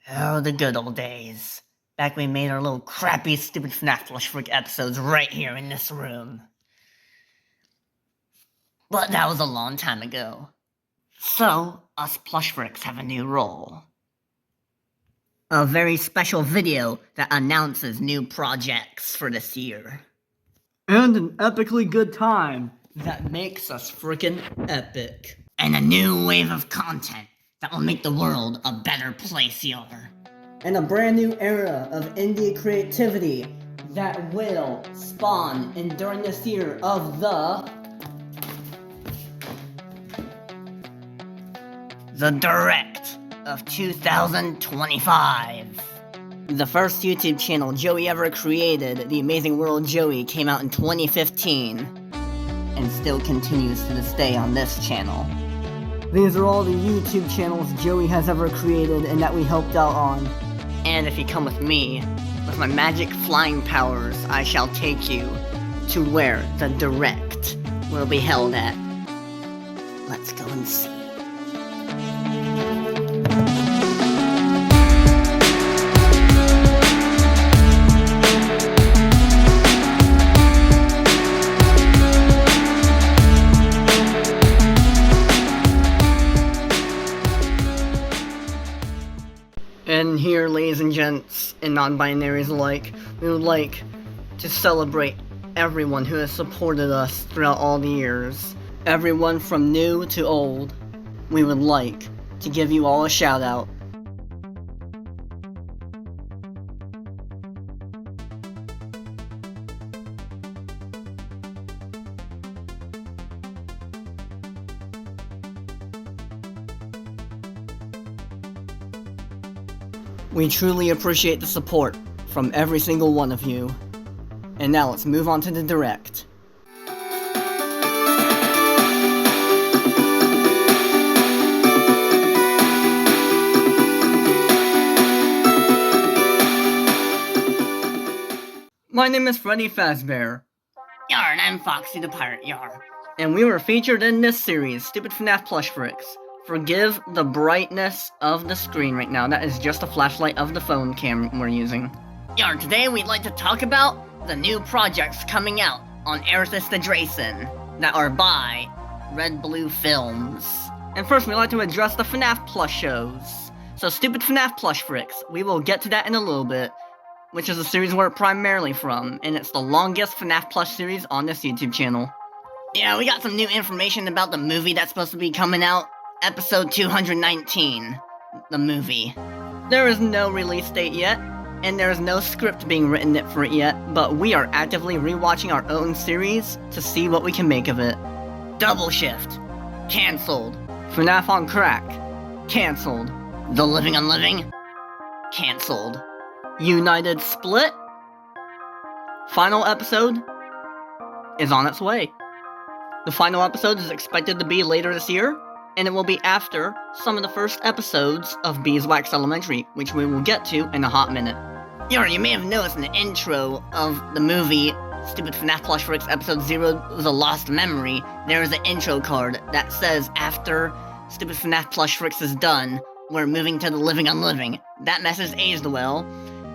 Oh, the good old days. Back when we made our little crappy, stupid fnaf plush frik episodes right here in this room. But that was a long time ago. So, us plush friks have a new role. A very special video that announces new projects for this year. And an epically good time that makes us frickin' epic. And a new wave of content that will make the world a better place, y'all. And a brand new era of indie creativity that will spawn during this year of the Direct of 2025. The first YouTube channel Joey ever created, The Amazing World Joey, came out in 2015 and still continues to this day on this channel. These are all the YouTube channels Joey has ever created and that we helped out on. And if you come with me, with my magic flying powers, I shall take you to where the Direct will be held at. Let's go and see. And here, ladies and gents, and non-binaries alike, we would like to celebrate everyone who has supported us throughout all the years. Everyone from new to old. We would like to give you all a shout out. We truly appreciate the support from every single one of you. And now let's move on to the Direct. My name is Freddy Fazbear. Yar, and I'm Foxy the Pirate, yar. And we were featured in this series, Stupid FNAF Plush Friks. Forgive the brightness of the screen right now. That is just a flashlight of the phone cam we're using. Yar, today we'd like to talk about the new projects coming out on Aerithis the Drayson that are by Red Blue Films. And first, we'd like to address the FNAF plush shows. So, Stupid FNAF Plush Friks, we will get to that in a little bit, which is a series we're primarily from, and it's the longest FNAF plush series on this YouTube channel. Yeah, we got some new information about the movie that's supposed to be coming out. Episode 219, the movie. There is no release date yet, and there is no script being written for it yet, but we are actively rewatching our own series to see what we can make of it. Double Shift, cancelled. FNAF on Crack, cancelled. The Living Unliving, cancelled. United Split, final episode is on its way. The final episode is expected to be later this year, and it will be after some of the first episodes of Beeswax Elementary, which we will get to in a hot minute. Yar, you may have noticed in the intro of the movie Stupid FNAF Plush Friks Episode 0, The Lost Memory, there is an intro card that says after Stupid FNAF Plush Friks is done, we're moving to the Living Unliving. That message aged well,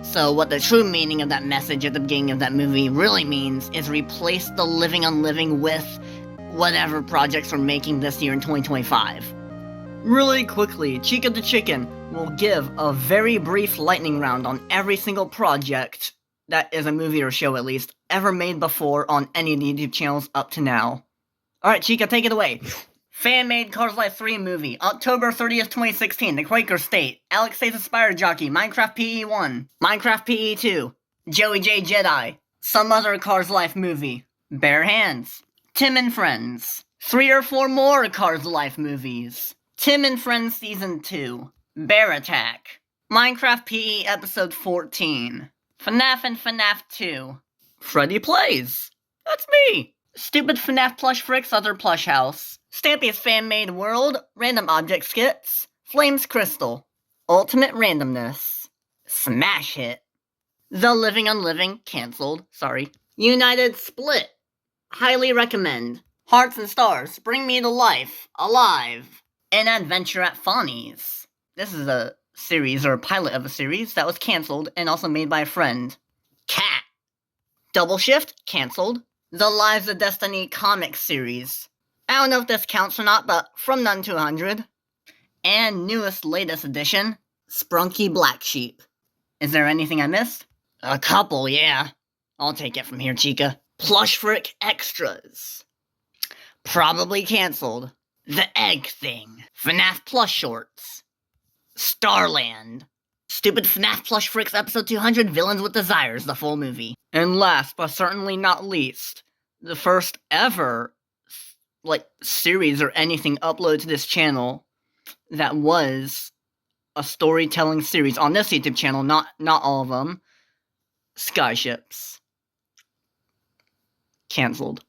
so what the true meaning of that message at the beginning of that movie really means is replace the Living Unliving with whatever projects we're making this year in 2025. Really quickly, Chica the Chicken will give a very brief lightning round on every single project that is a movie or show at least, ever made before on any of the YouTube channels up to now. Alright, Chica, take it away. Fan-made Cars Life 3 movie, October 30th, 2016, The Quaker State, Alex Stays Aspire Jockey, Minecraft PE 1, Minecraft PE 2, Joey J Jedi, some other Cars Life movie, Bare Hands, Tim and Friends, 3 or 4 more Cars Life movies, Tim and Friends Season 2, Bear Attack, Minecraft PE Episode 14, FNAF and FNAF 2, Freddy Plays, that's me, Stupid FNAF Plush Friks Other Plush House, Stampy's Fan-Made World, Random Object Skits, Flames Crystal, Ultimate Randomness, Smash Hit, The Living Unliving, cancelled, sorry, United Split, highly recommend, Hearts and Stars, Bring Me to Life, Alive, An Adventure at Fonny's. This is a series or pilot of a series that was cancelled and also made by a friend. Cat. Double Shift, cancelled. The Lives of Destiny comic series. I don't know if this counts or not, but From None to 100. And latest edition, Sprunky Black Sheep. Is there anything I missed? A couple, yeah. I'll take it from here, Chica. Plush Frick Extras. Probably cancelled. The Egg Thing. FNAF Plush Shorts. Starland. Stupid FNAF Plush Friks episode 200, Villains with Desires, the full movie. And last, but certainly not least, the first ever, series or anything uploaded to this channel that was a storytelling series on this YouTube channel, not all of them. Skyships. Cancelled.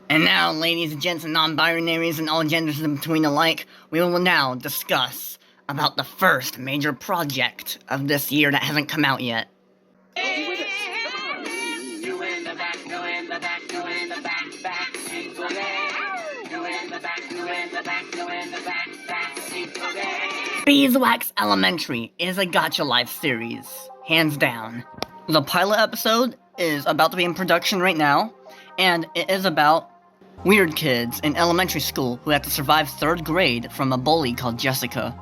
And now, ladies and gents and non-binaries and all genders in between alike, we will now discuss about the first major project of this year that hasn't come out yet. Beeswax Elementary is a Gacha Life series, hands down. The pilot episode is about to be in production right now, and it is about weird kids in elementary school who have to survive 3rd grade from a bully called Jessica.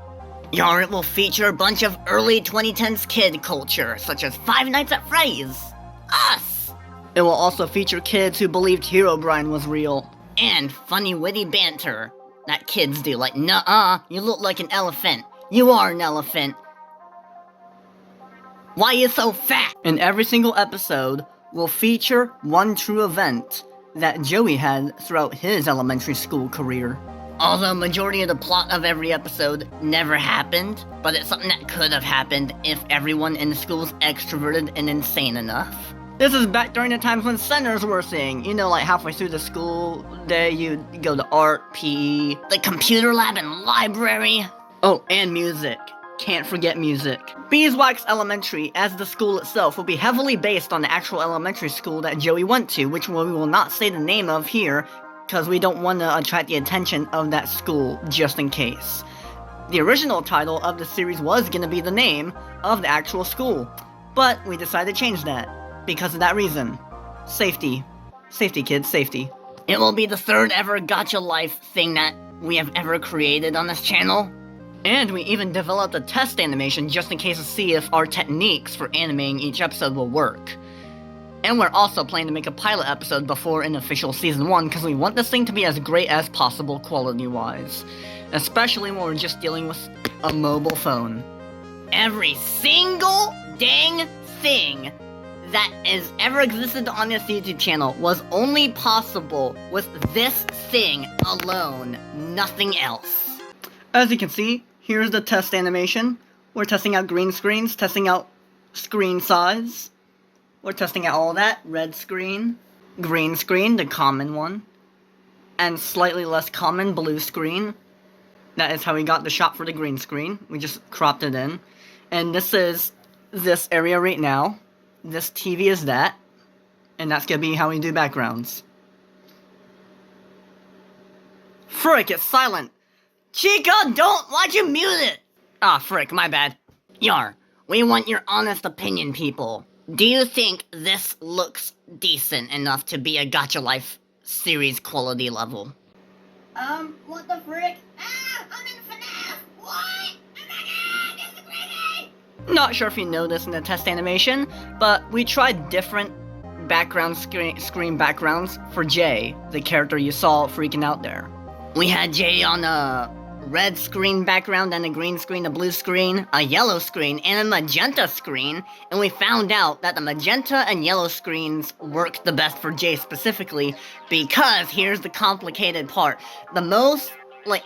Yar, it will feature a bunch of early 2010s kid culture, such as Five Nights at Freddy's, us! It will also feature kids who believed Herobrine was real, and funny witty banter that kids do, like, nuh-uh, you look like an elephant. You are an elephant. Why you so fat? And every single episode will feature one true event that Joey had throughout his elementary school career. Although majority of the plot of every episode never happened, but it's something that could have happened if everyone in the school was extroverted and insane enough. This is back during the times when centers were a thing. You know, like halfway through the school day, you'd go to art, PE, the computer lab and library. Oh, and music. Can't forget music. Beeswax Elementary, as the school itself, will be heavily based on the actual elementary school that Joey went to, which we will not say the name of here, because we don't want to attract the attention of that school, just in case. The original title of the series was going to be the name of the actual school, but we decided to change that, because of that reason. Safety. Safety, kids, safety. It will be the 3rd ever Gacha Life thing that we have ever created on this channel. And we even developed a test animation just in case to see if our techniques for animating each episode will work. And we're also planning to make a pilot episode before an official season 1, because we want this thing to be as great as possible quality-wise. Especially when we're just dealing with a mobile phone. Every single dang thing that has ever existed on this YouTube channel was only possible with this thing alone, nothing else. As you can see, here's the test animation. We're testing out green screens, testing out screen size. We're testing out all that. Red screen, green screen, the common one, and slightly less common blue screen. That is how we got the shot for the green screen. We just cropped it in. And this is this area right now. This TV is that. And that's gonna be how we do backgrounds. Frick, it's silent. Chica, why'd you mute it? Ah, frick, my bad. Yar, we want your honest opinion, people. Do you think this looks decent enough to be a Gacha Life series quality level? What the frick? Ah, I'm in FNAF! What? Oh my god, this is crazy! Not sure if you know this in the test animation, but we tried different background screen backgrounds for Jay, the character you saw freaking out there. We had Jay on a red screen background, and a green screen, a blue screen, a yellow screen, and a magenta screen, and we found out that the magenta and yellow screens work the best for Jay specifically, because here's the complicated part. The most,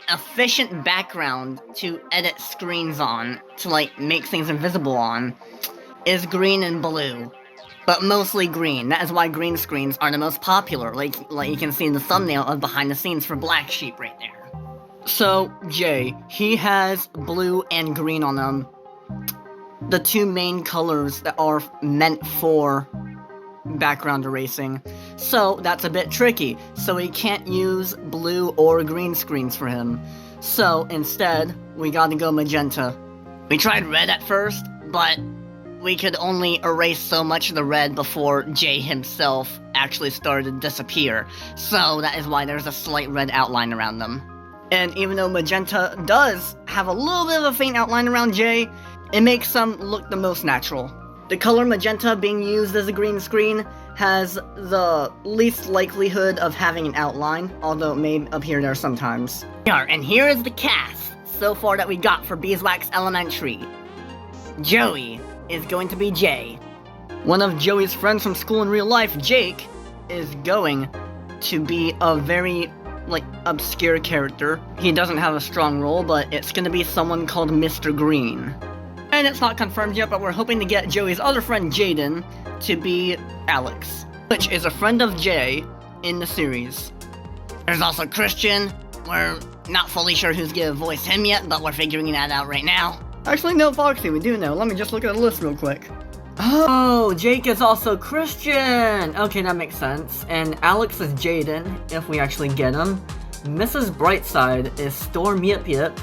efficient background to edit screens on, to, make things invisible on, is green and blue. But mostly green. That is why green screens are the most popular, like you can see in the thumbnail of behind the scenes for Black Sheep right there. So, Jay, he has blue and green on them. The two main colors that are meant for background erasing. So, that's a bit tricky. So, we can't use blue or green screens for him. So, instead, we gotta go magenta. We tried red at first, but we could only erase so much of the red before Jay himself actually started to disappear, so that is why there's a slight red outline around them. And even though magenta does have a little bit of a faint outline around Jay, it makes them look the most natural. The color magenta being used as a green screen has the least likelihood of having an outline, although it may appear there sometimes. And here is the cast so far that we got for Beeswax Elementary. Joey is going to be Jay. One of Joey's friends from school in real life, Jake, is going to be a very, obscure character. He doesn't have a strong role, but it's going to be someone called Mr. Green. And it's not confirmed yet, but we're hoping to get Joey's other friend, Jaden, to be Alex, which is a friend of Jay in the series. There's also Christian. We're not fully sure who's going to voice him yet, but we're figuring that out right now. Actually, no, Foxy, we do know. Let me just look at the list real quick. Oh, Jake is also Christian! Okay, that makes sense. And Alex is Jaden, if we actually get him. Mrs. Brightside is Storm Yip Yip.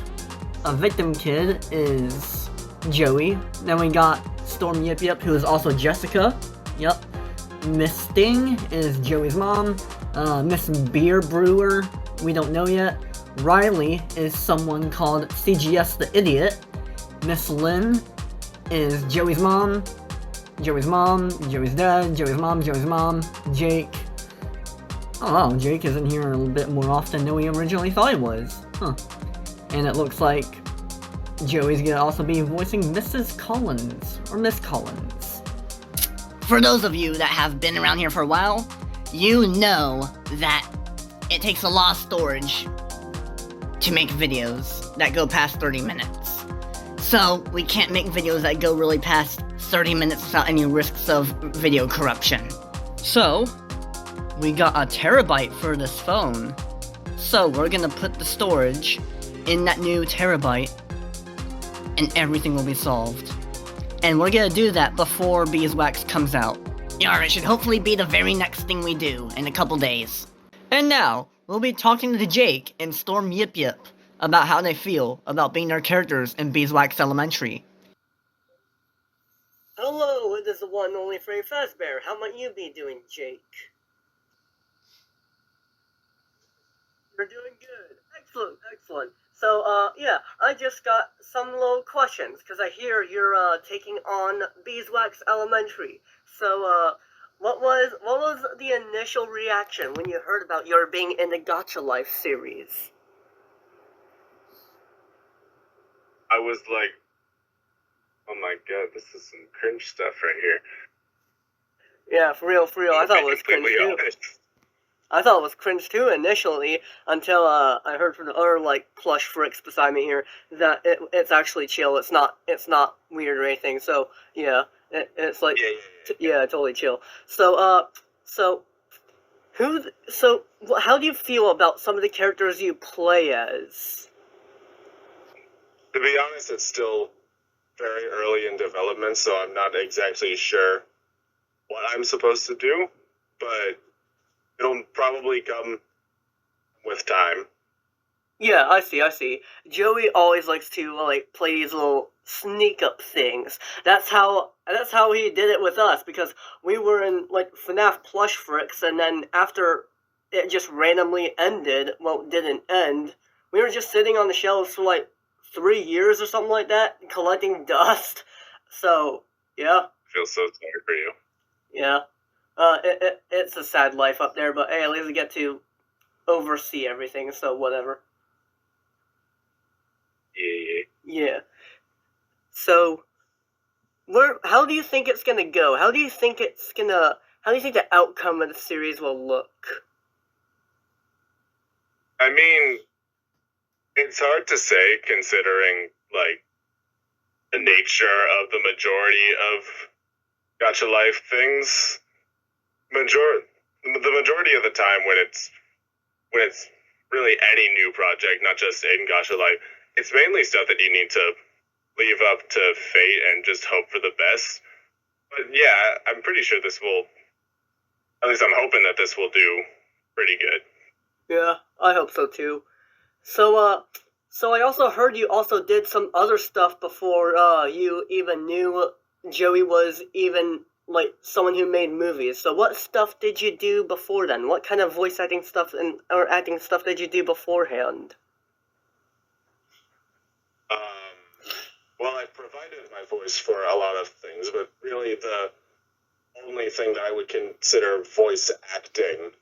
A Victim Kid is Joey. Then we got Storm Yip Yip, who is also Jessica. Yep. Miss Sting is Joey's mom. Miss Beer Brewer, we don't know yet. Riley is someone called CGS the Idiot. Miss Lynn is Joey's mom. Joey's mom, Joey's dad, Joey's mom, Jake. Oh, Jake is in here a little bit more often than we originally thought he was. Huh. And it looks like Joey's gonna also be voicing Mrs. Collins, or Miss Collins. For those of you that have been around here for a while, you know that it takes a lot of storage to make videos that go past 30 minutes. So, we can't make videos that go really past 30 minutes without any risks of video corruption. So, we got a terabyte for this phone. So, we're gonna put the storage in that new terabyte, and everything will be solved. And we're gonna do that before Beeswax comes out. It should hopefully be the very next thing we do in a couple days. And now, we'll be talking to Jake and Storm Yip Yip about how they feel about being their characters in Beeswax Elementary. Hello, it is the one and only Freddy Fazbear. How might you be doing, Jake? You're doing good. Excellent, excellent. So, I just got some little questions, because I hear you're, taking on Beeswax Elementary. So, what was the initial reaction when you heard about your being in the Gotcha Life series? I was like, oh my god, this is some cringe stuff right here. Yeah, for real, I thought it was cringe too. I thought it was cringe too initially, until I heard from the other plush friks beside me here that it's actually chill. It's not weird or anything. So yeah, it's like totally chill. So how do you feel about some of the characters you play as? To be honest, it's still very early in development, so I'm not exactly sure what I'm supposed to do, but it'll probably come with time. Yeah, I see. Joey always likes to play these little sneak up things. That's how he did it with us, because we were in FNAF plush friks, and then after it just randomly ended, well, it didn't end, we were just sitting on the shelves for 3 years or something like that, collecting dust. So, yeah. I feel so sorry for you. Yeah. It's a sad life up there, but hey, at least we get to oversee everything, so whatever. Yeah. So, how do you think it's gonna go? How do you think the outcome of the series will look? I mean, it's hard to say, considering, the nature of the majority of Gotcha Life things. The majority of the time when it's really any new project, not just in Gotcha Life, it's mainly stuff that you need to leave up to fate and just hope for the best. But yeah, I'm pretty sure this will, at least I'm hoping that this will do pretty good. Yeah, I hope so too. So, So I also heard you also did some other stuff before you even knew Joey was even like someone who made movies. So what stuff did you do before then? What kind of voice acting stuff or acting stuff did you do beforehand? Well, I provided my voice for a lot of things, but really the only thing that I would consider voice acting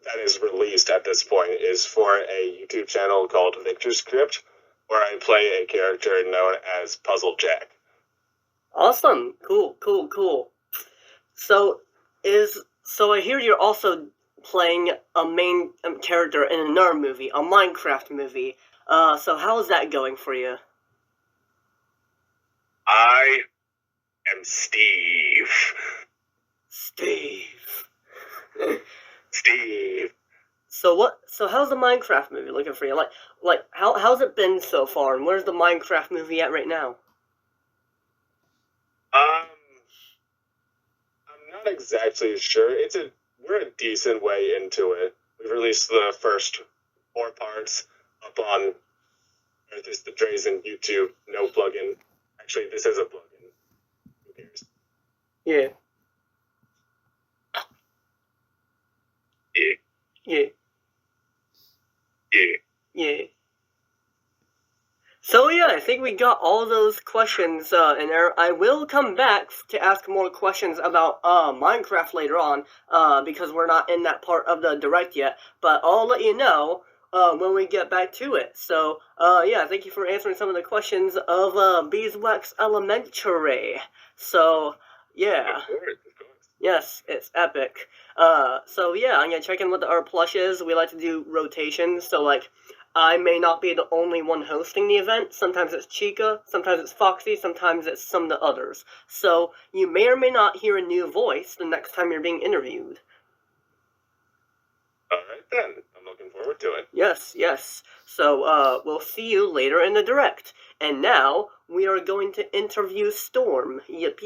that is released at this point is for a YouTube channel called Victor Script, where I play a character known as Puzzle Jack. Awesome. Cool. So I hear you're also playing a main character in another movie, a Minecraft movie. So how is that going for you? I am Steve. Steve. Steve. So how's the Minecraft movie looking for you? How's it been so far, and where's the Minecraft movie at right now? I'm not exactly sure. We're a decent way into it. We've released the first 4 parts up on Earth is the Drazen YouTube, no plugin. Actually, this is a plugin. Who cares? Yeah. Yeah. So yeah, I think we got all those questions in there. I will come back to ask more questions about Minecraft later on, because we're not in that part of the direct yet. But I'll let you know when we get back to it. So yeah, thank you for answering some of the questions of Beeswax Elementary. So yeah. Of course. Yes, it's epic. So yeah, I'm gonna check in with our plush is. We like to do rotations, so like, I may not be the only one hosting the event. Sometimes it's Chica, sometimes it's Foxy, sometimes it's some of the others. So you may or may not hear a new voice the next time you're being interviewed. Alright then, I'm looking forward to it. Yes. So we'll see you later in the direct. And now, we are going to interview Storm. Yep.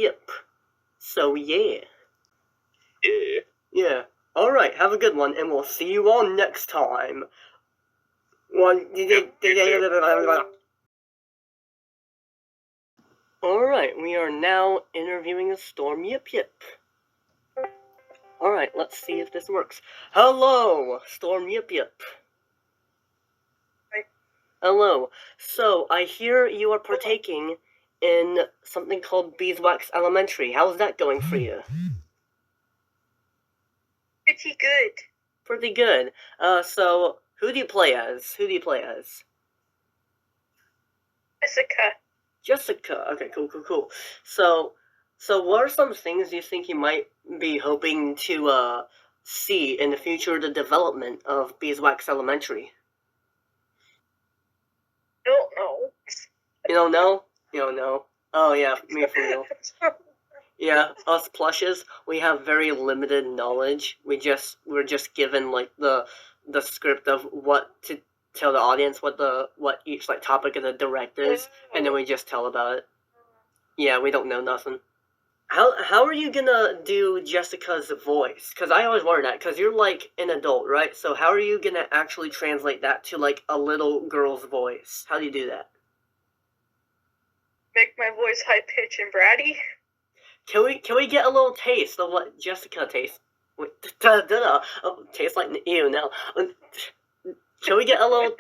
So yeah. Yeah. Alright, have a good one, and we'll see you all next time. Alright, we are now interviewing Storm. Yep. Alright, let's see if this works. Hello, Storm. Yep. Hi. Hello. So, I hear you are partaking in something called Beeswax Elementary. How's that going for you? Pretty good. Pretty good. So, who do you play as? Jessica. Okay, cool. So what are some things you think you might be hoping to see in the future, the development of Beeswax Elementary? Don't know. You don't know? You don't know. Oh yeah, me for real. Yeah, us plushes, we have very limited knowledge. We're just given like the script of what to tell the audience, what each like topic of the direct is, and then we just tell about it. Yeah, we don't know nothing. How are you gonna do Jessica's voice? Because I always wondered that, because you're like an adult, right? So how are you gonna actually translate that to like a little girl's voice? How do you do that? Make my voice high pitched and bratty. Can we get a little taste of what Jessica tastes? Wait, oh, tastes like ew now. Can we get a little?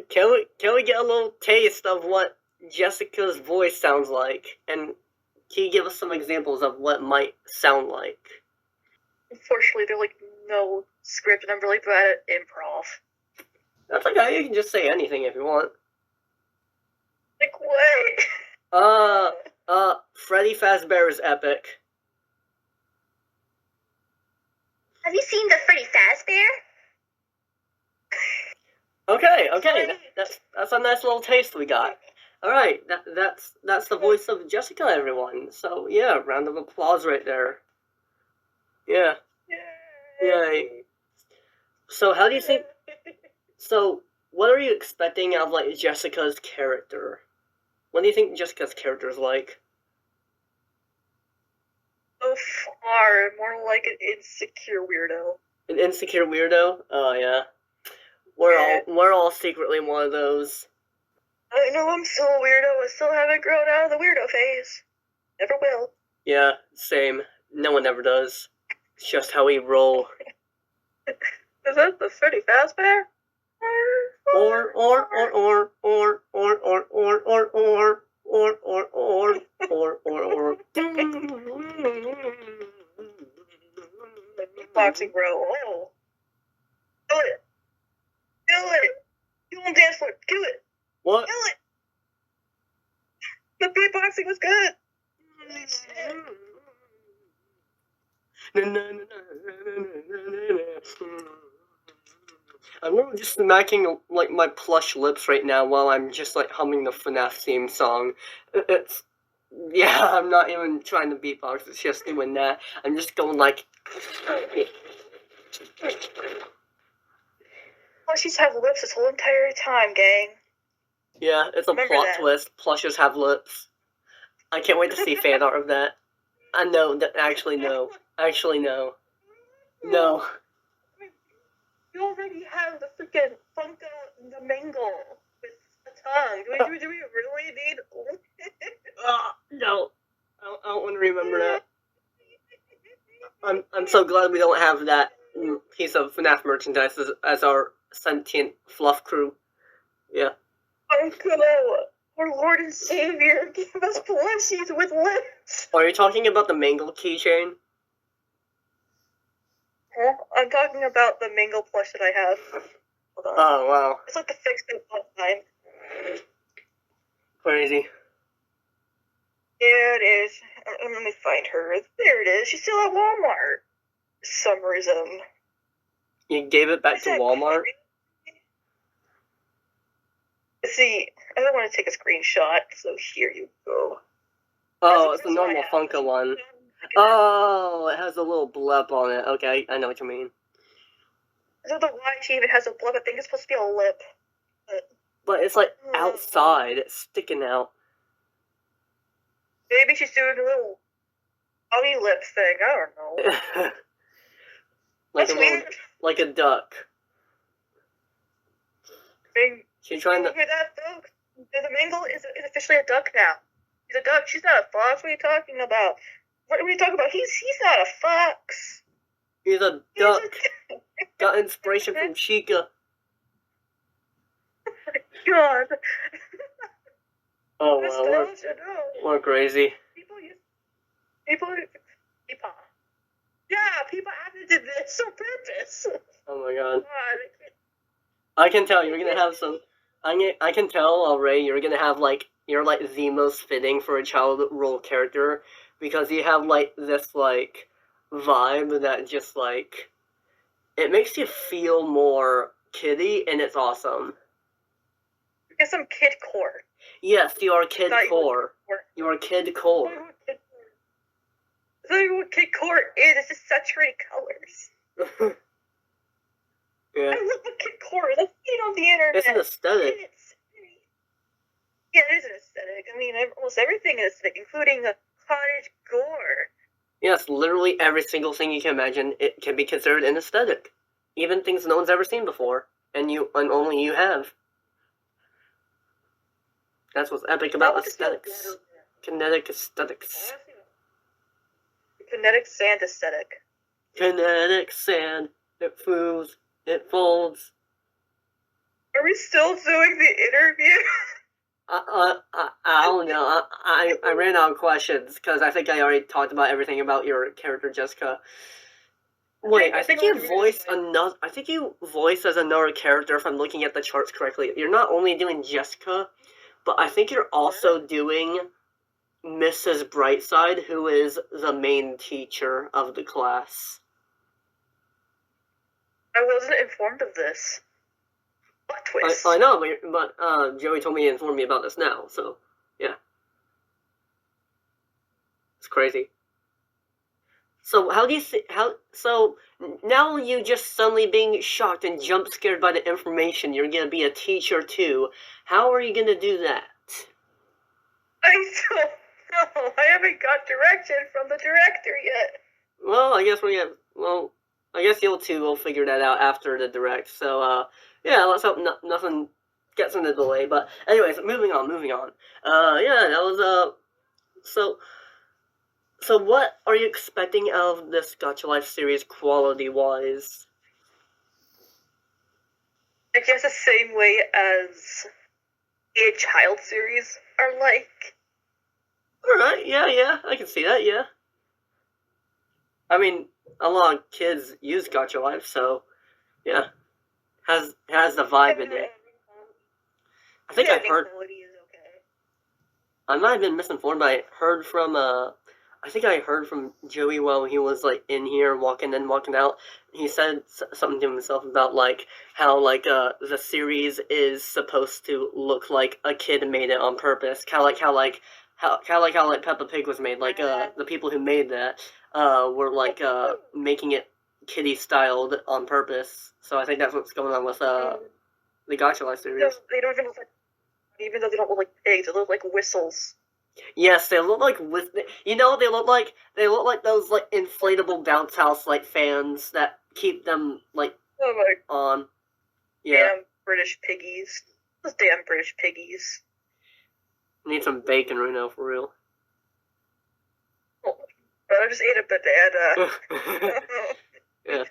Can we get a little taste of what Jessica's voice sounds like? And can you give us some examples of what it might sound like? Unfortunately, there's like no script, and I'm really bad at improv. That's okay. You can just say anything if you want. Like what? Freddy Fazbear is epic. Have you seen the Freddy Fazbear? Okay. That's a nice little taste we got. All right, that's the voice of Jessica, everyone. So yeah, round of applause right there. Yeah. Yay. So how do you think? So what are you expecting out of like Jessica's character? What do you think Jessica's character is like? So far, more like an insecure weirdo. An insecure weirdo? Oh yeah. We're all secretly one of those. I know I'm still a weirdo. I still haven't grown out of the weirdo phase. Never will. Yeah, same. No one ever does. It's just how we roll. Is that the Freddy Fazbear? Or. Boxing bro. Oh. Do it. Do it. You won't dance for it. Do it. What? Do it. The beatboxing was good. I'm literally just smacking like my plush lips right now while I'm just like humming the FNAF theme song. It's yeah, I'm not even trying to beatbox. It's just doing that. I'm just going like. Plushies have lips this whole entire time, gang. Yeah, it's a Remember plot that. twist. Plushes have lips. I can't wait to see fan art of that. I know that. Actually, no. Actually, no. No. You already have the freaking Funko the Mangle with a tongue. Do we really need? No. I don't want to remember that. I'm so glad we don't have that piece of FNAF merchandise as our sentient fluff crew. Yeah. Funko, our Lord and Savior, give us plushies with lips. Are you talking about the Mangle keychain? Huh? I'm talking about the Mangle plush that I have. Hold on. Oh, wow. It's like the fixed time. Crazy. There it is. Let me find her. There it is. She's still at Walmart. For some reason. You gave it back Is to that Walmart? crazy? See, I don't want to take a screenshot, so here you go. Oh, That's it's the normal what I have. Funko one. Oh, it has a little blep on it. Okay, I know what you mean. I don't know why she even has a blub. I think it's supposed to be a lip. But it's like outside. It's sticking out. Maybe she's doing a little bunny lip thing. I don't know. like That's a little, weird. like a duck. Big. She's trying to. Hear that, though? The Mangle is officially a duck now. He's a duck. She's not a fox. What are you talking about? What are you talking about? He's not a fox. He's a duck. Got inspiration from Chica. God. Oh wow, we're crazy. People. Yeah, people added this on purpose. Oh my god. God. I can tell you're gonna have some. I can tell already you're gonna have like you're like the most fitting for a child role character because you have like this like vibe that just like it makes you feel more kiddie and it's awesome. Get some kid core. Yes, you are kid core. You are kid core. That's not even what kid core is. It's just saturated colors. Yeah. I love what kid core is. I've seen it on the internet. It's an aesthetic. Yeah, it is an aesthetic. I mean, almost everything is aesthetic, including the cottage gore. Yes, literally every single thing you can imagine it can be considered an aesthetic. Even things no one's ever seen before, and only you have. That's what's epic about aesthetics. Kinetic aesthetics. Kinetic sand aesthetic. Kinetic sand. It moves. It folds. Are we still doing the interview? I don't know. I ran out of questions because I think I already talked about everything about your character, Jessica. Wait, I think you voiced another. I think you voiced as another character. If I'm looking at the charts correctly, you're not only doing Jessica, but I think you're also doing Mrs. Brightside, who is the main teacher of the class. I wasn't informed of this. What twist? I know, but Joey told me to inform me about this now, so yeah. It's crazy. So how do you so now you just suddenly being shocked and jump scared by the information you're gonna be a teacher too. How are you gonna do that? I don't know. I haven't got direction from the director yet. Well, I guess you two will figure that out after the direct. So yeah, let's hope nothing gets in the delay. But anyways, moving on. Yeah, that was So what are you expecting out of this Gacha Life series quality-wise? I guess the same way as a child series are like. Alright, yeah, I can see that, yeah. I mean, a lot of kids use Gacha Life, so, yeah. Has the vibe in it. I think I heard... Quality is okay. I might have been misinformed, but I heard from Joey while he was, like, in here, walking in, walking out. He said something to himself about, like, how, like, the series is supposed to look like a kid made it on purpose. Kind of like how Peppa Pig was made. Like, the people who made that, were, like, making it kiddie-styled on purpose. So I think that's what's going on with, the Gacha Life series. They don't even look like, even though they don't look like pigs, they look like whistles. Yes, they look like they look like those like inflatable bounce house like fans that keep them like on. Yeah. Damn British piggies. Those damn British piggies. Need some bacon right now for real. Oh, but I just ate a banana. Yeah.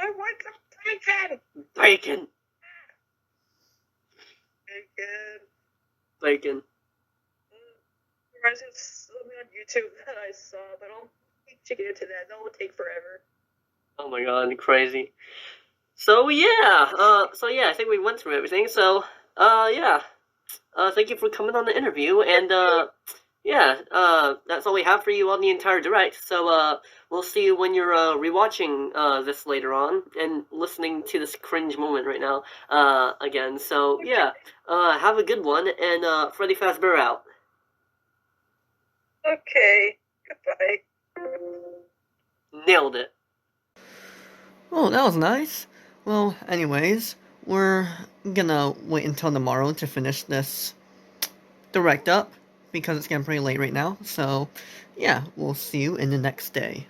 I want some bacon. Bacon. Bacon. Reminds me of something on YouTube that I saw, but I'll check into that. That will take forever. Oh my god, crazy. So yeah, I think we went through everything. So yeah, thank you for coming on the interview, and that's all we have for you on the entire direct. So we'll see you when you're rewatching this later on and listening to this cringe moment right now again. So yeah, have a good one, and Freddy Fazbear out. Okay, goodbye. Nailed it. Oh, that was nice. Well, anyways, we're gonna wait until tomorrow to finish this direct up, because it's getting pretty late right now, so yeah, we'll see you in the next day.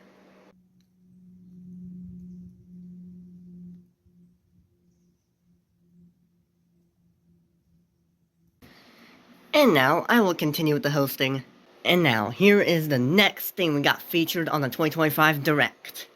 And now, I will continue with the hosting. And now, here is the next thing we got featured on the 2025 Direct.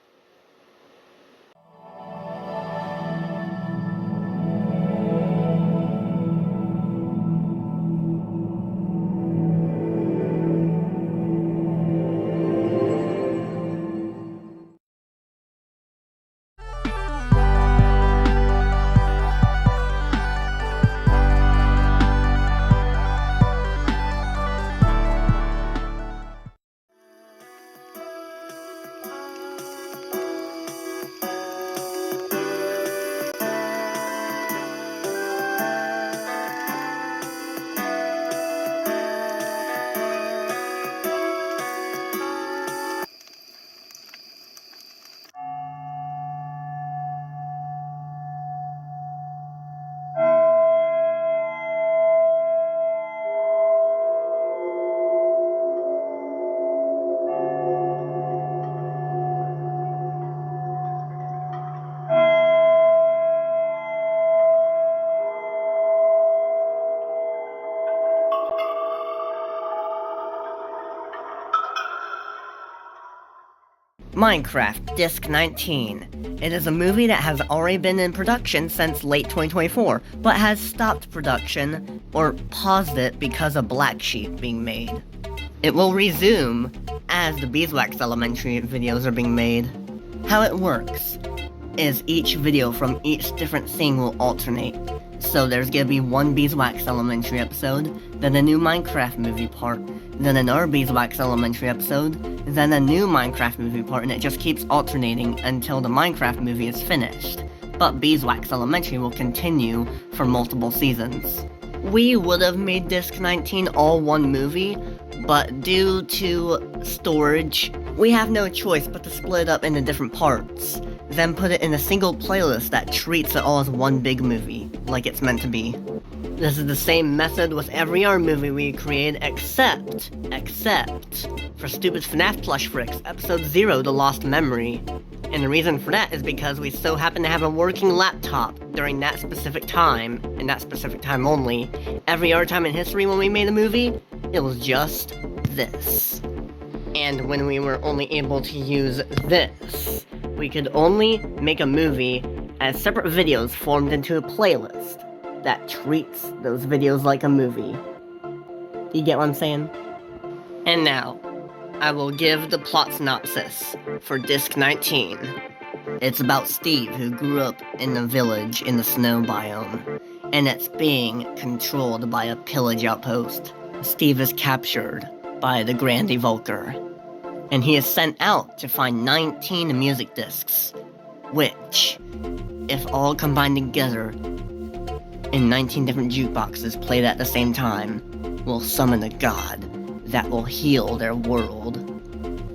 Minecraft Disc 19. It is a movie that has already been in production since late 2024, but has stopped production, or paused it because of Black Sheep being made. It will resume as the Beeswax Elementary videos are being made. How it works is each video from each different thing will alternate. So there's gonna be one Beeswax Elementary episode, then a new Minecraft movie part, then another Beeswax Elementary episode, then a new Minecraft movie part, and it just keeps alternating until the Minecraft movie is finished. But Beeswax Elementary will continue for multiple seasons. We would have made Disc 19 all one movie, but due to storage, we have no choice but to split it up into different parts, then put it in a single playlist that treats it all as one big movie, like it's meant to be. This is the same method with every other movie we create, except for Stupid FNAF Plush Friks, Episode 0, The Lost Memory. And the reason for that is because we so happen to have a working laptop during that specific time, and that specific time only. Every other time in history when we made a movie, it was just this. And when we were only able to use this, we could only make a movie as separate videos formed into a playlist that treats those videos like a movie. You get what I'm saying? And now, I will give the plot synopsis for Disc 19. It's about Steve, who grew up in a village in the snow biome, and it's being controlled by a pillage outpost. Steve is captured by the Grand Evoker, and he is sent out to find 19 music discs, which, if all combined together in 19 different jukeboxes played at the same time, will summon a god that will heal their world,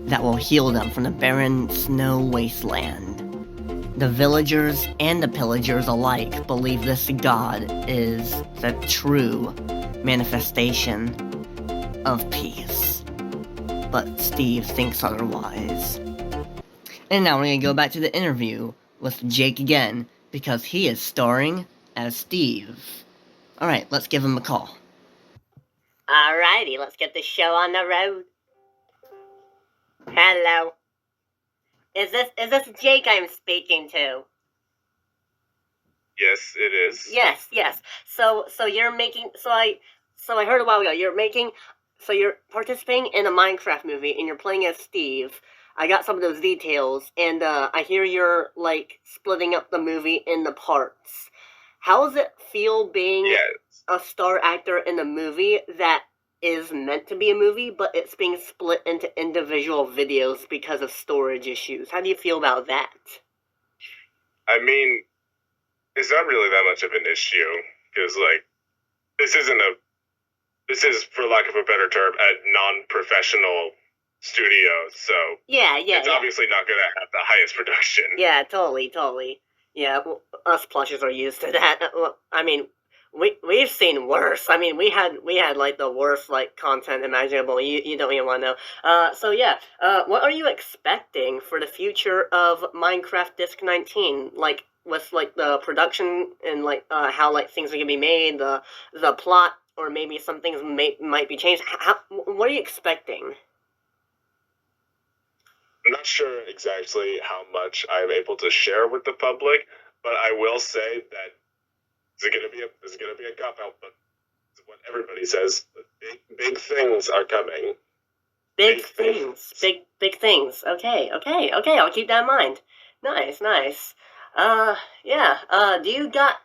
that will heal them from the barren snow wasteland. The villagers and the pillagers alike believe this god is the true manifestation of peace. But Steve thinks otherwise. And now we're gonna go back to the interview with Jake again, because he is starring as Steve. Alright, let's give him a call. Alrighty, let's get the show on the road. Hello. Is this Jake I'm speaking to? Yes, it is. Yes. So you're making, so I heard a while ago, you're participating in a Minecraft movie and you're playing as Steve. I got some of those details, and I hear you're, like, splitting up the movie into parts. How does it feel being a star actor in a movie that is meant to be a movie, but it's being split into individual videos because of storage issues? How do you feel about that? I mean, it's not really that much of an issue, because, like, this is, for lack of a better term, a non-professional studio, so it's obviously not going to have the highest production. Yeah, totally. Yeah, well, us plushes are used to that. I mean, we've seen worse. I mean, we had like the worst like content imaginable. You don't even want to know. So yeah, what are you expecting for the future of Minecraft Disc 19? Like with like the production and like how like things are gonna be made, the plot, or maybe some things might be changed. What are you expecting? I'm not sure exactly how much I'm able to share with the public, but I will say that there's gonna be a cop out, but it's what everybody says. Big things are coming. Big things. Okay. I'll keep that in mind. Nice. Do you got?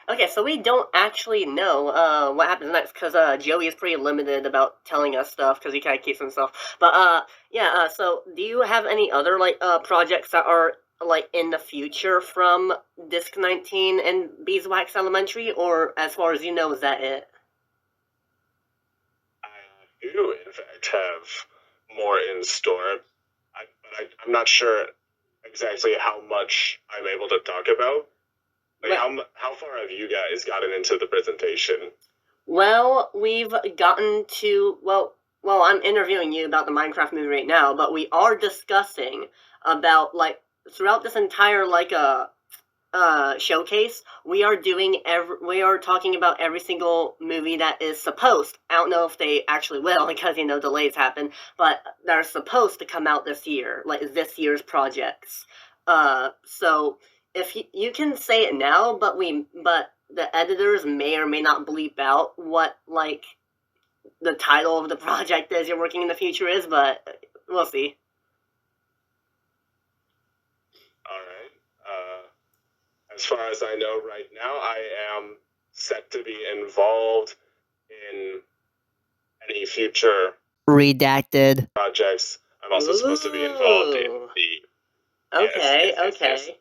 Okay, so we don't actually know what happens next, because Joey is pretty limited about telling us stuff, because he kind of keeps himself. But so do you have any other like projects that are like in the future from Disc 19 and Beeswax Elementary, or as far as you know, is that it? I do, in fact, have more in store, but I'm not sure exactly how much I'm able to talk about. Like, how far have you guys gotten into the presentation? Well, we've gotten to, well, I'm interviewing you about the Minecraft movie right now, but we are discussing about, like, throughout this entire, like, showcase, we are talking about every single movie that is supposed, I don't know if they actually will, because, delays happen, but that are supposed to come out this year, like, this year's projects. So if you can say it now, but the editors may or may not bleep out what, like, the title of the project is you're working in the future is, but we'll see. Alright. As far as I know right now, I am set to be involved in any future Redacted projects. I'm also supposed to be involved in the... Okay. Yes.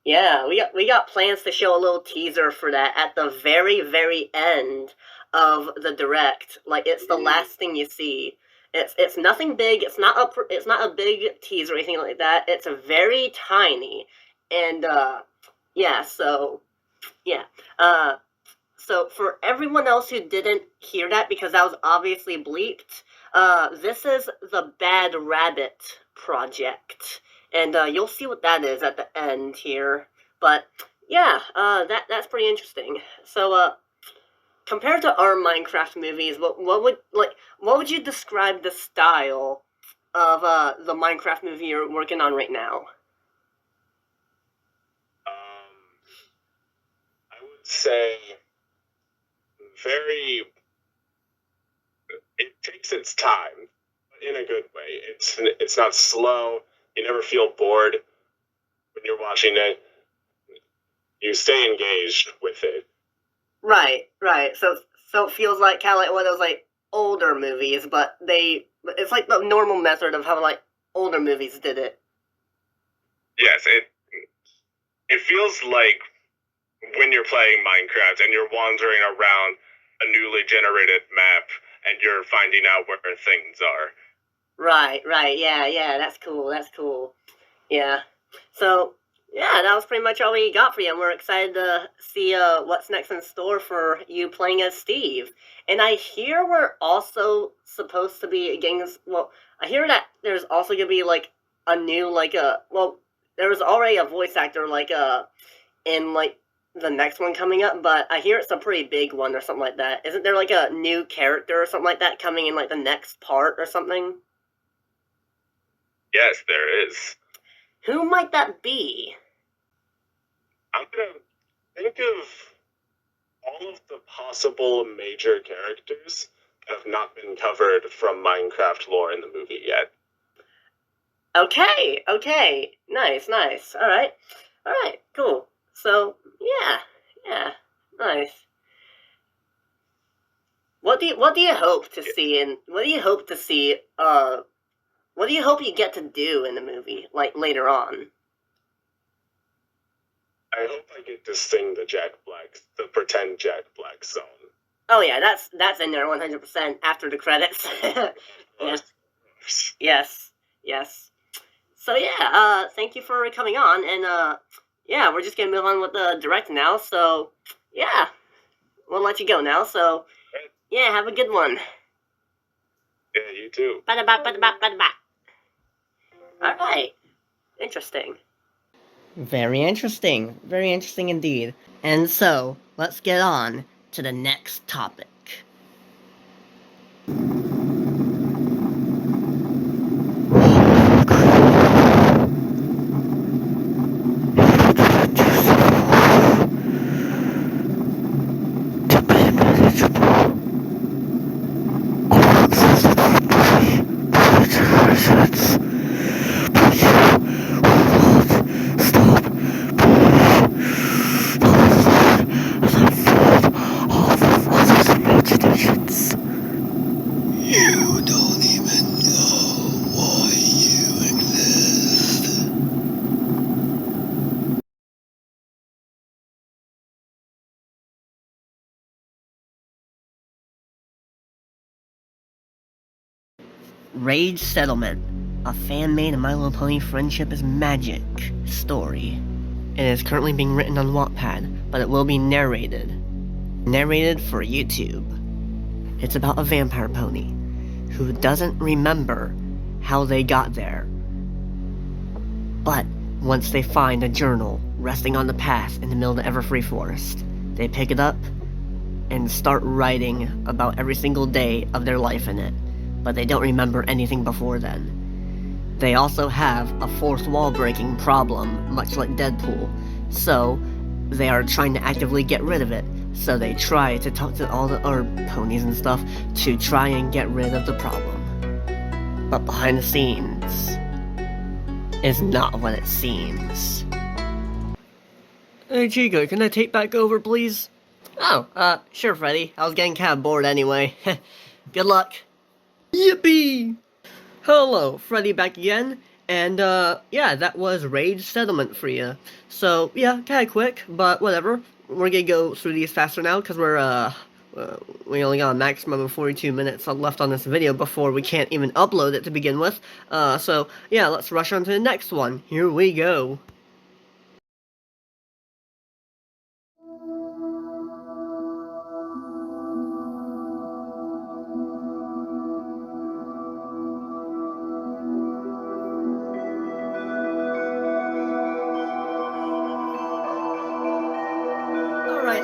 Yeah, we got plans to show a little teaser for that at the very, very end of the direct. Like, it's the last thing you see. It's nothing big. It's not a big teaser or anything like that. It's a very tiny, and so for everyone else who didn't hear that, because that was obviously bleeped, this is the Bad Rabbit project. and you'll see what that is at the end here. But yeah, that's pretty interesting. So compared to our Minecraft movies, what would you describe the style of the Minecraft movie you're working on right now? I would say very. It takes its time, but in a good way. It's not slow. You never feel bored when you're watching it. You stay engaged with it. Right. So it feels like kind of like one of those like older movies, but it's like the normal method of how like older movies did it. Yes, it feels like when you're playing Minecraft and you're wandering around a newly generated map and you're finding out where things are. Right, yeah, that's cool. Yeah. So, yeah, that was pretty much all we got for you, and we're excited to see what's next in store for you playing as Steve. And I hear we're also supposed to be getting, well, I hear that there's also going to be, like, a new, like, there was already a voice actor, like, in, like, the next one coming up, but I hear it's a pretty big one or something like that. Isn't there, like, a new character or something like that coming in, like, the next part or something? Yes, there is. Who might that be? I'm gonna think of all of the possible major characters that have not been covered from Minecraft lore in the movie yet. Okay. Nice. Alright, cool. So, yeah, nice. What do you hope to see what do you hope you get to do in the movie, like, later on? I hope I get to sing the pretend Jack Black song. Oh yeah, that's in there 100% after the credits. Yeah. Yes. So yeah, thank you for coming on, and yeah, we're just gonna move on with the direct now, so yeah, we'll let you go now, so yeah, have a good one. Yeah, you too. Ba-da-ba. Alright, interesting. Very interesting indeed. And so, let's get on to the next topic. Rage Settlement, a fan-made My Little Pony Friendship is Magic story. It is currently being written on Wattpad, but it will be narrated for YouTube. It's about a vampire pony who doesn't remember how they got there. But once they find a journal resting on the path in the middle of the Everfree Forest, they pick it up and start writing about every single day of their life in it. But they don't remember anything before then. They also have a fourth wall breaking problem, much like Deadpool, so they are trying to actively get rid of it. So they try to talk to all the ponies and stuff to try and get rid of the problem. But behind the scenes is not what it seems. Hey Chico, can I take back over, please? Oh, sure, Freddy. I was getting kind of bored anyway. Good luck. Yippee! Hello, Freddy back again, and yeah, that was Rage Settlement for you. So, yeah, kinda quick, but whatever. We're gonna go through these faster now, because we only got a maximum of 42 minutes left on this video before we can't even upload it to begin with. So, yeah, let's rush on to the next one. Here we go.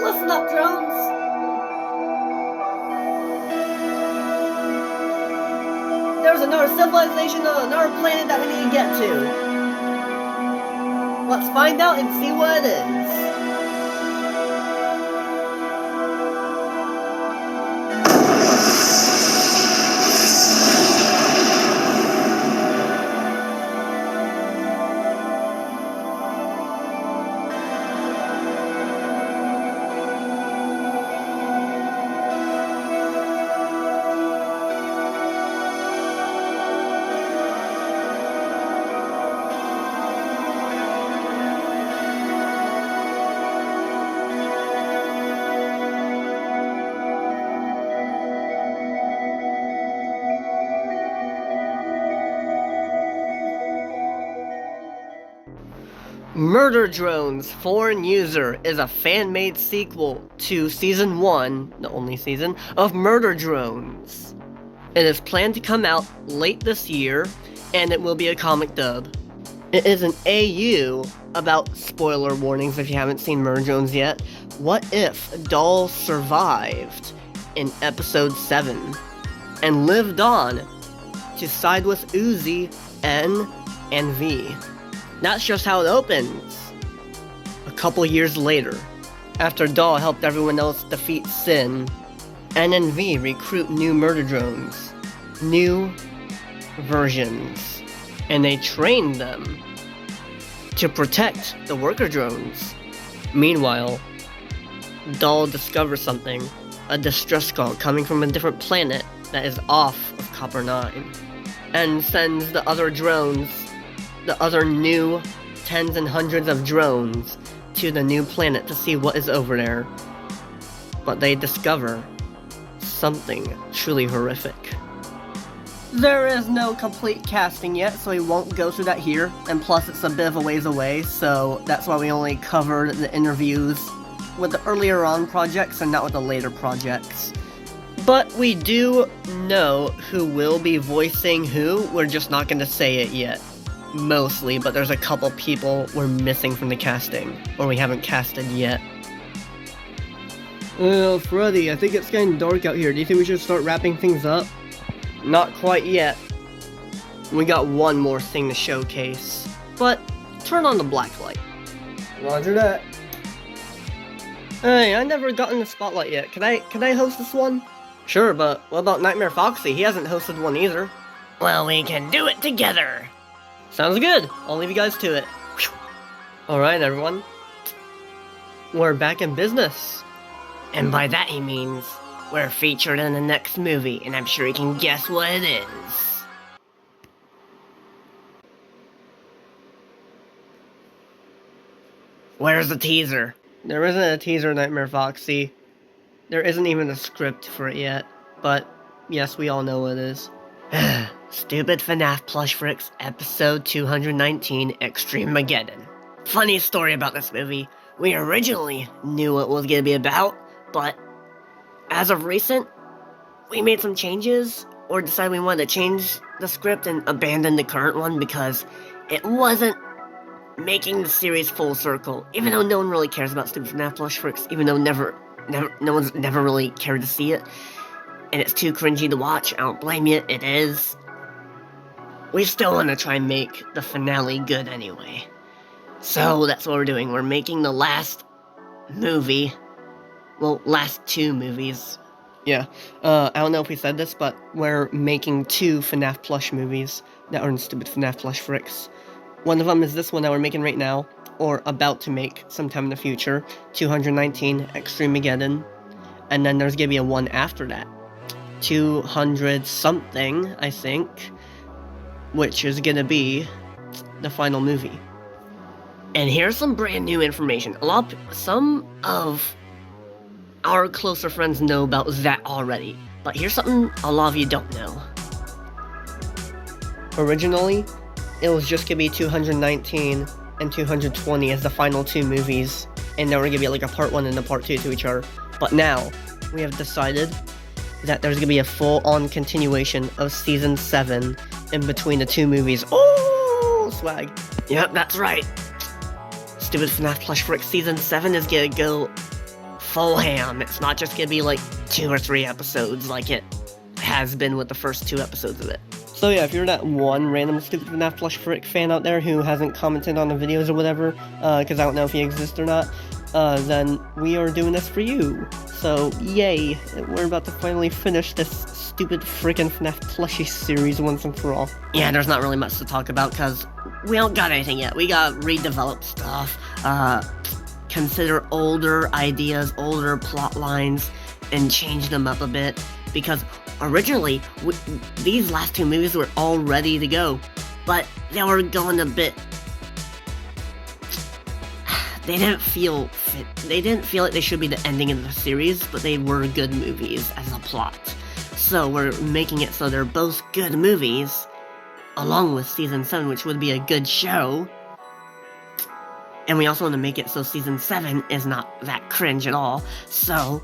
listen up, drones! There's another civilization on another planet that we need to get to. Let's find out and see what it is. Murder Drones Foreign User is a fan-made sequel to Season 1, the only season, of Murder Drones. It is planned to come out late this year, and it will be a comic dub. It is an AU about, spoiler warnings if you haven't seen Murder Drones yet, what if Doll survived in Episode 7 and lived on to side with Uzi, N, and V. That's just how it opens. A couple years later, after Doll helped everyone else defeat Sin, N and V recruit new murder drones, new versions, and they train them to protect the worker drones. Meanwhile, Doll discovers something, a distress call coming from a different planet that is off of Copper 9, and sends the other drones, the other new tens and hundreds of drones, to the new planet to see what is over there. But they discover something truly horrific. There is no complete casting yet, so we won't go through that here, and plus it's a bit of a ways away, so that's why we only covered the interviews with the earlier on projects and not with the later projects. But we do know who will be voicing who, we're just not going to say it yet. Mostly, but there's a couple people we're missing from the casting, or we haven't casted yet. Freddy, I think it's getting dark out here. Do you think we should start wrapping things up? Not quite yet. We got one more thing to showcase, but turn on the black light. Roger that. Hey, I never gotten the spotlight yet. Can I host this one? Sure, but what about Nightmare Foxy? He hasn't hosted one either. Well, we can do it together. Sounds good. I'll leave you guys to it. Alright, everyone. We're back in business. And by that he means we're featured in the next movie, and I'm sure you can guess what it is. Where's the teaser? There isn't a teaser, Nightmare Foxy. There isn't even a script for it yet, but yes, we all know what it is. Stupid FNAF Plush Friks Episode 219 Extreme-mageddon. Funny story about this movie. We originally knew what it was gonna be about, but as of recent, we made some changes, or decided we wanted to change the script and abandon the current one because it wasn't making the series full circle. Even though no one really cares about Stupid FNAF Plush Friks, even though no one's never really cared to see it, and it's too cringy to watch, I don't blame you, it is. We still want to try and make the finale good anyway. So that's what we're doing. We're making the last movie. Well, last two movies. Yeah, I don't know if we said this, but we're making two FNAF plush movies that are in Stupid FNAF Plush Friks. One of them is this one that we're making right now, or about to make sometime in the future, 219 Extreme-mageddon. And then there's gonna be a one after that, 200 something, I think, which is gonna be the final movie. And here's some brand new information. Some of our closer friends know about that already, but here's something a lot of you don't know. Originally, it was just gonna be 219 and 220 as the final two movies, and they were gonna be like a part 1 and a part 2 to each other. But now, we have decided that there's gonna be a full-on continuation of Season 7 in between the two movies. Oh, swag. Yep, that's right. Stupid FNAF Plush Friks Season 7 is gonna go full ham. It's not just gonna be like 2 or 3 episodes like it has been with the first 2 episodes of it. So yeah, if you're that one random stupid FNAF Plush Frick fan out there who hasn't commented on the videos or whatever, because I don't know if he exists or not, then we are doing this for you. So yay, we're about to finally finish this stupid frickin' FNAF plushie series once and for all. Yeah, there's not really much to talk about because we don't got anything yet. We got redeveloped stuff, consider older ideas, older plot lines, and change them up a bit, because originally, these last 2 movies were all ready to go, but they were going a bit... They didn't feel like they should be the ending of the series, but they were good movies as a plot. So we're making it so they're both good movies, along with Season 7, which would be a good show. And we also want to make it so Season 7 is not that cringe at all, so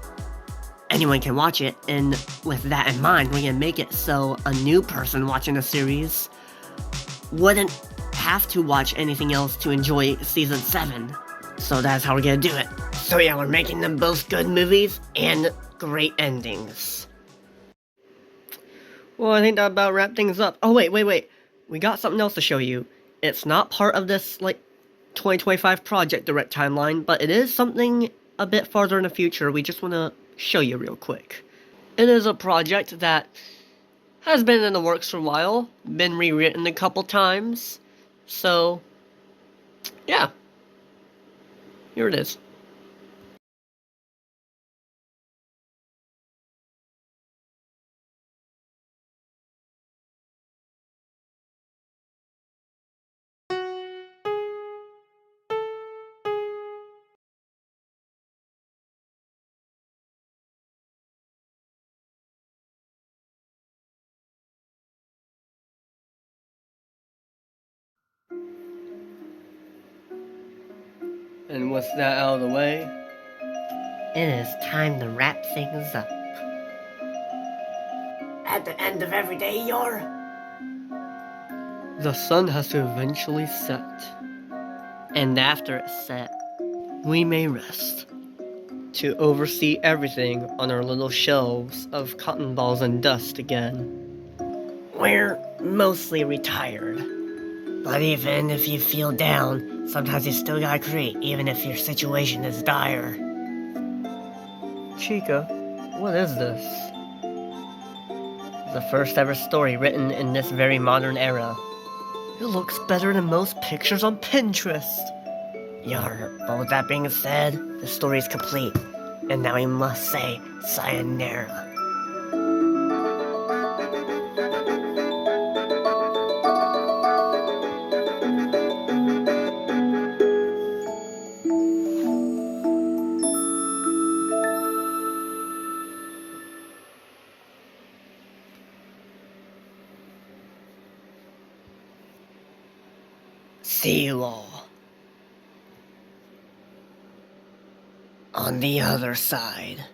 anyone can watch it, and with that in mind, we're gonna make it so a new person watching the series wouldn't have to watch anything else to enjoy Season 7. So that's how we're gonna do it. So yeah, we're making them both good movies and great endings. Well, I think that about wraps things up. Oh, wait. We got something else to show you. It's not part of this, 2025 Project Direct timeline, but it is something a bit farther in the future. We just want to show you real quick. It is a project that has been in the works for a while, been rewritten a couple times, so, yeah. Here it is. And with that out of the way, It is time to wrap things up. At the end of every day, the sun has to eventually set. And after it's set, We may rest to oversee everything on our little shelves of cotton balls and dust again. we're mostly retired. But even if you feel down, sometimes you still gotta create, even if your situation is dire. Chica, what is this? The first ever story written in this very modern era. It looks better than most pictures on Pinterest. But with that being said, the story is complete. And now we must say sayonara. See you all on the other side.